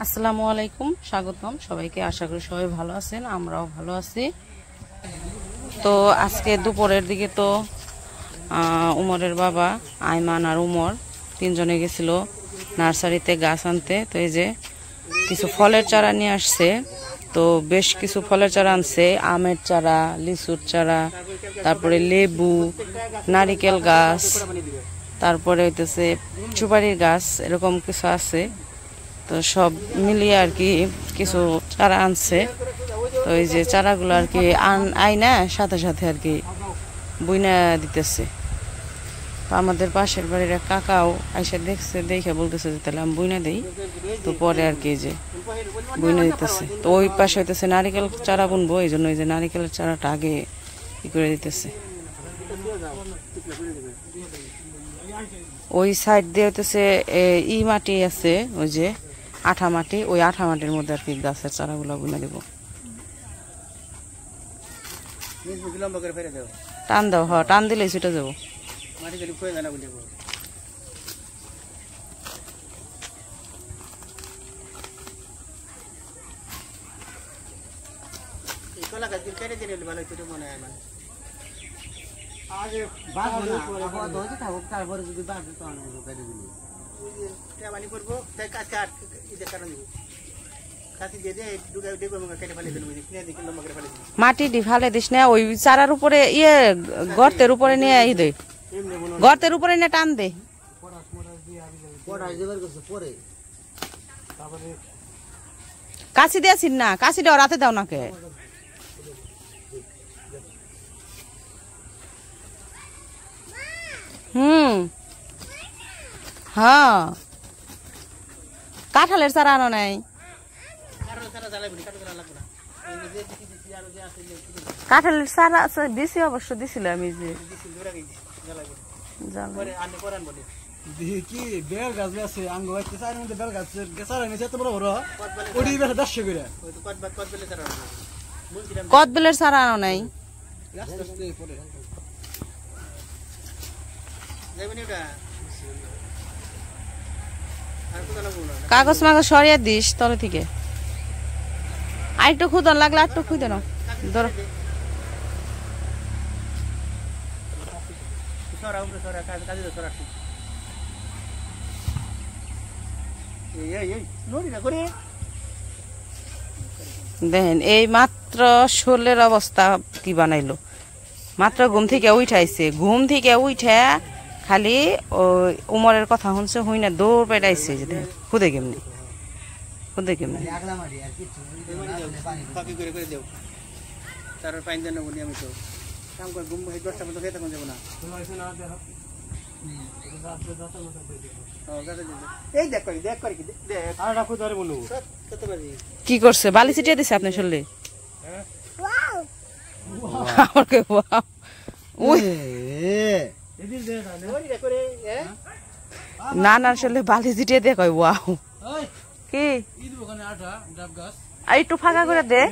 আসসালামু আলাইকুম, স্বাগতম সবাইকে। আশা করি সবাই ভালো আছেন, আমরাও ভালো আছি। তো আজকে দুপুরের দিকে তো উমরের বাবা আইমান আর উমর তিনজনে গেছিল নার্সারিতে গাছ আনতে। তো এই যে কিছু ফলের চারা নিয়ে আসছে। তো বেশ কিছু ফলের চারা আনছে, আমের চারা, লিচুর চারা, তারপরে লেবু, নারিকেল গাছ, তারপরে হইতেছে সুপারির গাছ, এরকম কিছু আছে। তো সব মিলিয়ে আর কি কিছু চারা আনছে। তো এই যে চারাগুলো আর কি আইনা সাথে সাথে আর কি বুইনা দিতেছে। তো আমাদের পাশের বাড়ির এক কাকাও আইসা দেখছে, দেখে বলতেছে যে তাহলে আমি বুইনা দিই। তো পরে আর কি যে বুইনা দিতেছে। তো ওই পাশে হইতেছে নারিকেল চারা বুনবো, এই জন্য ওই যে নারিকেলের চারাটা আগে ই করে দিতেছে। ওই সাইড দিয়ে হইতেছে ই মাটি আছে, ওই যে আঠা মাটি, ওই আঠা মাটির মধ্যে আর কি গাছের চারাগুলো বুনে দেবো। টান দাও, হ টান দিলেই ছুটে যাবো। মাটি দি ফালে দিস না, ওই চারার উপরে ইয়ে গর্তের উপরে নিয়ে ই দে, গর্তের উপরে নিয়ে টান দে। কাশি দিয়েছিস না, কাশি দাও, রাতে দাও নাকে। হ্যাঁ, কাঁঠালের চারা আনো নাই? কাঁঠালের চারা দিছি, অবশ্য দিছিল আমি যে কদবেলের চারা আনো নাই? কাগজ মাগজ সরিয়ে দিস তলে থেকে। আর একটু খুদন লাগলে আর একটু খুঁজে নাও, ধরো। দেখেন এই মাত্র শোলের অবস্থা কি বানাইলো। মাত্র ঘুম থেকে উঠাইছে, ঘুম থেকে উঠে খালি ওই উমরের কথা শুনছে, হুই না দৌড় পেটাইছে। যে খুদে কেমনি, খুদে কেমনি। কি করছে? বালি ছিটিয়ে দিছে আপনার শরীরে? না না, আসলে বালি ছিটিয়ে দিয়ে কয় ওয়াও। কি একটু ফাঁকা করে দে।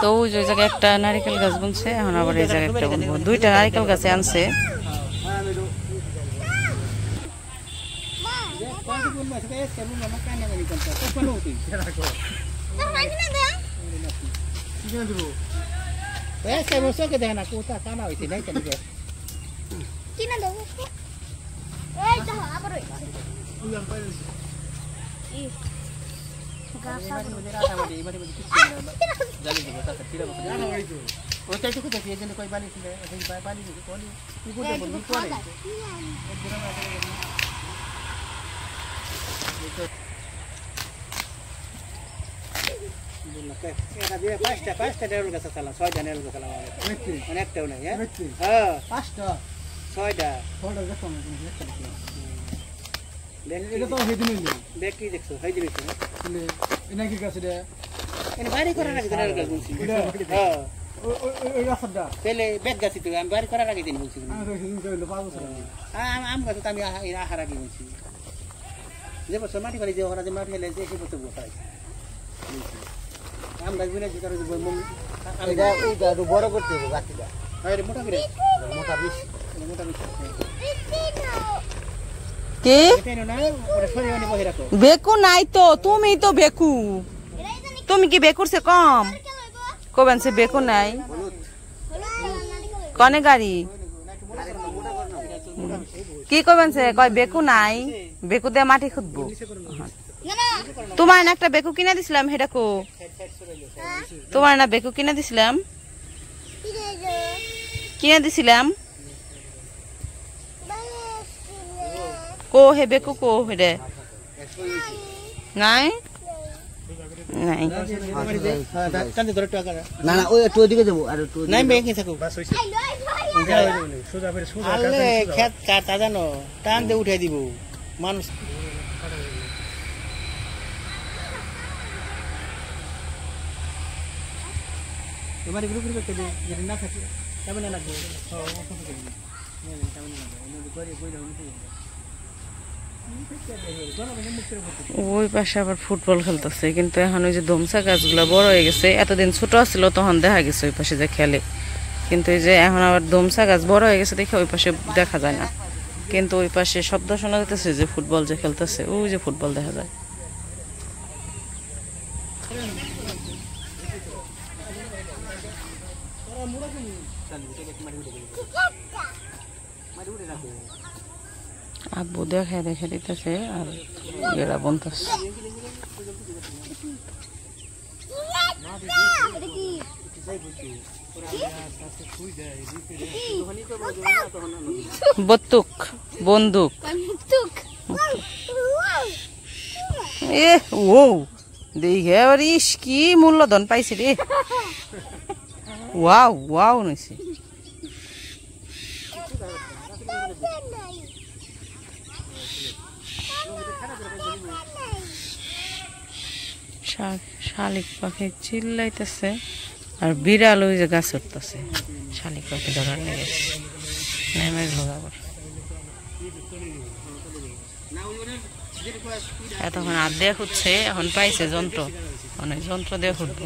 তো ওই জায়গায় একটা নারিকেল গাছ বুনছে, এখন আবার এই জায়গায় একটা বুনবো। দুইটা নারিকেল গাছে আনছে। বড় করতে হবে গাছটা, মোটা বেশি। কি বেকু নাই তো, তুমি তো বেকু। তুমি কি বেকুরছে কম কবেন সে বেকু নাই কনে গাড়ি কি কবেন সে কয় বেকু নাই, বেকু দিয়ে মাটি খুঁজবো। তোমার না একটা বেকু কিনে দিছিলাম, হেটা কো তোমার না বেকু কিনে দিছিলাম, কিনে দিছিলাম কো হে বেকু কো হেডে নাই নাই না না ওই একটু ওইদিকে যাবো আর একটু নাই ব্যাংকে থাকো খেত কাটা জানো টান দিয়ে উঠাই দিব মানুষ। এবার এগুলো করবে কেটে যদি না থাকে কেমন লাগবে ওই পাশে আবার ফুটবল খেলতেছে, কিন্তু এখন ওই যে দমসা গাছগুলো বড় হয়ে গেছে, এতদিন ছোট ছিল তখন দেখা গেছে ওই পাশে যে খেলে, কিন্তু এই যে এখন আবার দমসা গাছ বড় হয়ে গেছে দেখে ওই পাশে দেখা যায় না, কিন্তু ওই পাশে শব্দ শোনা যেতেছে যে ফুটবল যে খেলতেছে, ওই যে ফুটবল দেখা যায়। আব্বু দেখে দেখে দিতেছে আর এরা বনতেছে। বন্দুক বন্দুক এ ও দেখে আবার ইস কি মূল্যধন পাইছে রে, ওয়াও ওয়াও নিছে। শালিক পাখি চিল্লাইতেছে আর বিড়াল ওই যে গাছ উঠতেছে, শালিক পাখি ধরার লেগে নেমে গেল আবার। এতক্ষণ আর দিয়ে খুঁজছে, এখন পাইছে যন্ত্র, অনেক যন্ত্র দিয়ে খুঁজবো।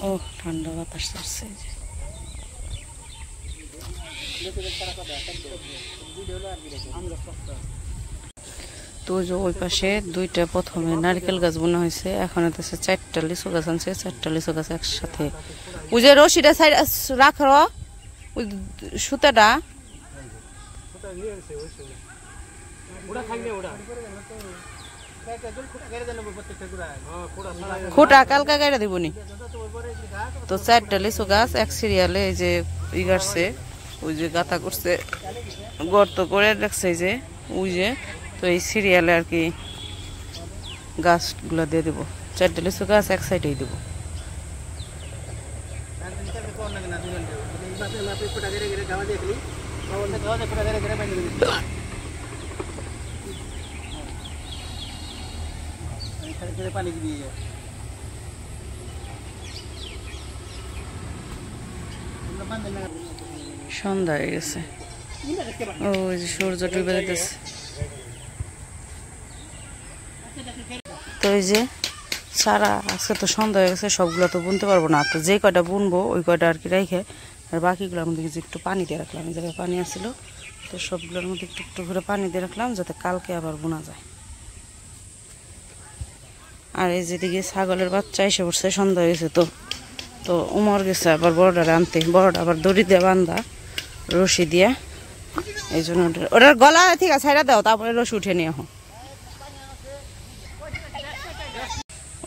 ও ঠান্ডা বাতাস আসছে। তো যে ওই পাশে দুইটা প্রথমে নারকেল গাছ বোনা হয়েছে, এখন হচ্ছে 4টা লিচু গাছ আনছে, 4টা লিচু গাছ একসাথে। ওই যে রশিটা সাইড রাখ, ওই সুতাটা খুঁটা কালকা গাড়া দিবনি। তো 4টা লিচু গাছ এক সিরিয়ালে এই যে ই গাছছে, ওই যে গাথা করছে, গর্ত করে রাখছে এই যে ওই যে, তো এই সিরিয়ালে আর কি গাছগুলো দিয়ে দেবো। 4টা লিচু গাছ এক সাইডেই দেবো। সন্ধ্যা হয়ে গেছে, ওই যে সূর্য ডুবে যেতেছে। তো এই যে সারা আজকে তো সন্ধ্যা হয়ে গেছে, সবগুলো তো বুনতে পারবো না, তো যে কয়টা বুনবো ওই কয়টা আর কি রেখে, আর বাকিগুলোর মধ্যে কিছু একটু পানি দিয়ে রাখলাম। এই জায়গায় পানি আসছিল, তো সবগুলোর মধ্যে একটু একটু করে পানি দিয়ে রাখলাম যাতে কালকে আবার বোনা যায়। আর এই যেদিকে ছাগলের বাচ্চা এসে পড়ছে, সন্ধ্যা হয়ে গেছে, তো উমর গেছে আবার বড়টা আনতে, বড়টা আবার দড়ি দিয়ে বান্ধা রশি দিয়ে, এই জন্য ওটার গলা ঠিক আছে ছাইড়া দাও, তারপরে রশি উঠে নিয়ে আহ।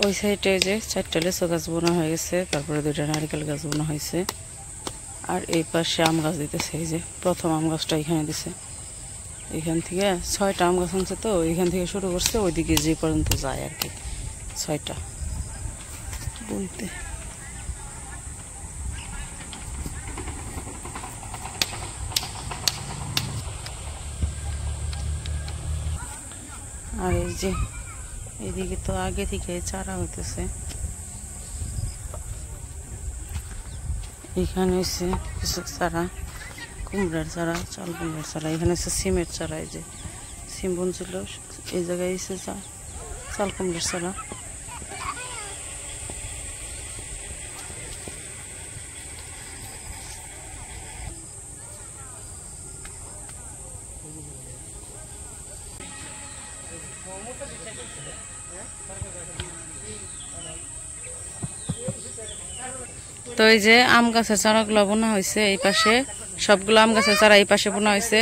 ওই সাইডে যে 4টা লিচু গাছ বোনা হয়ে গেছে, তারপরে 2টা নারকেল গাছ বোনা হয়েছে, আর এই পাশে আম গাছ দিতেছে। এই যে প্রথম আম গাছটা এখানে দিছে, এখান থেকে 6টা আম গাছ আনছে, তো এখান থেকে শুরু করছে ওইদিকে যে পর্যন্ত যায় আর কি 6টা বুনতে। আর এই যে এদিকে তো আগে থেকে চারা হইতেছে, এখানে হচ্ছে কিছু চারা, কুমড়ার চারা, চাল কুমড়ার চারা, এখানে হচ্ছে সিমের চারা, এই যে সিম বুনছিল, এই জায়গায় এসে চাল কুমড়ার চারা। তো এই যে আম গাছের চারাগুলো বোনা হয়েছে, এই পাশে সবগুলো আম গাছের চারা এই পাশে বোনা হয়েছে,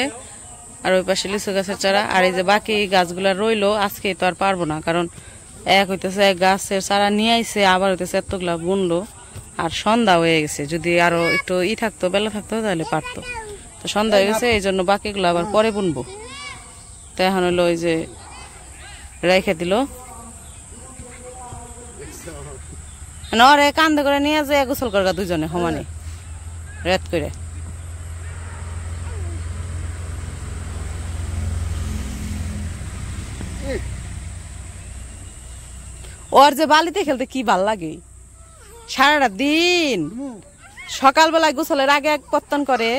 আর ওই পাশে লিচু গাছের চারা। আর এই যে বাকি গাছগুলা রইলো, আজকে তো আর পারবো না, কারণ এক হইতেছে গাছের চারা নিয়ে আইছে, আবার হইতেছে এতগুলা বুনলো, আর সন্ধ্যা হয়ে গেছে। যদি আরো একটু থাকতো, বেলা থাকতো, তাহলে পারতো। তো সন্ধ্যা হয়ে গেছে, এই জন্য বাকিগুলো আবার পরে বুনবো। তো এখন হলো ওই যে রেখে দিল, নরে কান্দে করে নিয়ে যায় গোসল করগা দুজনে সমানে রেত করে। ওর যে বালিতে খেলতে কি ভাল লাগে, সারাটা দিন সকালবেলায় গোসলের আগে এক পত্তন করে,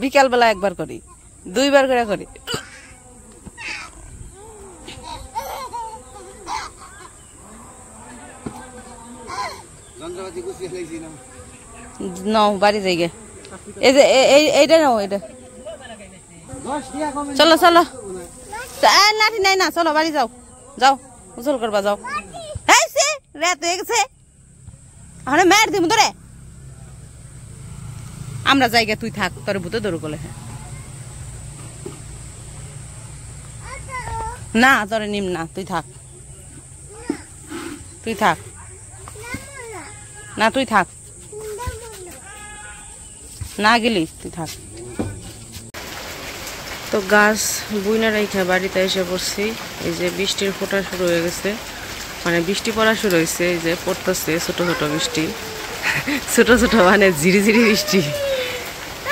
বিকাল বেলা একবার করি, 2 বার করে করি। নাও বাড়ি যাই গে, এই যে এইটা নাও, এইটা চলো চলো, লাঠি নাই না, চলো বাড়ি যাও, যাও গোসল করবা যাও। রাত হয়ে গেছে, মায়ের দিব তোরে, আমরা জায়গা তুই থাক, তোর ভূতে দৌড় করলে। হ্যাঁ না তোরে নিম না, তুই থাক, তুই থাক না, তুই থাক না, গেলি তুই থাক। তো গাছ বুইনা রেখে বাড়িতে এসে পড়ছি। এই যে বৃষ্টির ফোঁটা শুরু হয়ে গেছে, মানে বৃষ্টি পড়া শুরু হয়েছে, এই যে পড়তেছে ছোট ছোট বৃষ্টি, ছোট ছোট মানে ঝিরি ঝিরি বৃষ্টি।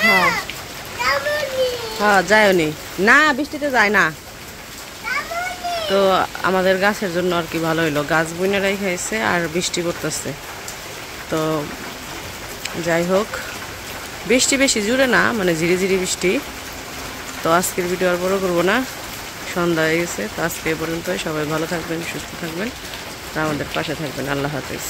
হ্যাঁ হ্যাঁ যায়ও নি না, বৃষ্টিতে যায় না। তো আমাদের গাছের জন্য আর কি ভালো হইলো, গাছ বুইনা রেখেছে আর বৃষ্টি পড়তেছে। তো যাই হোক, বৃষ্টি বেশি জুড়ে না, মানে ঝিরি ঝিরি বৃষ্টি। তো আজকের ভিডিও আর বড় করবো না, সন্ধ্যা হয়ে গেছে। তো আজকে এ পর্যন্ত, সবাই ভালো থাকবেন, সুস্থ থাকবেন, আর আমাদের পাশে থাকবেন। আল্লাহ হাফেজ।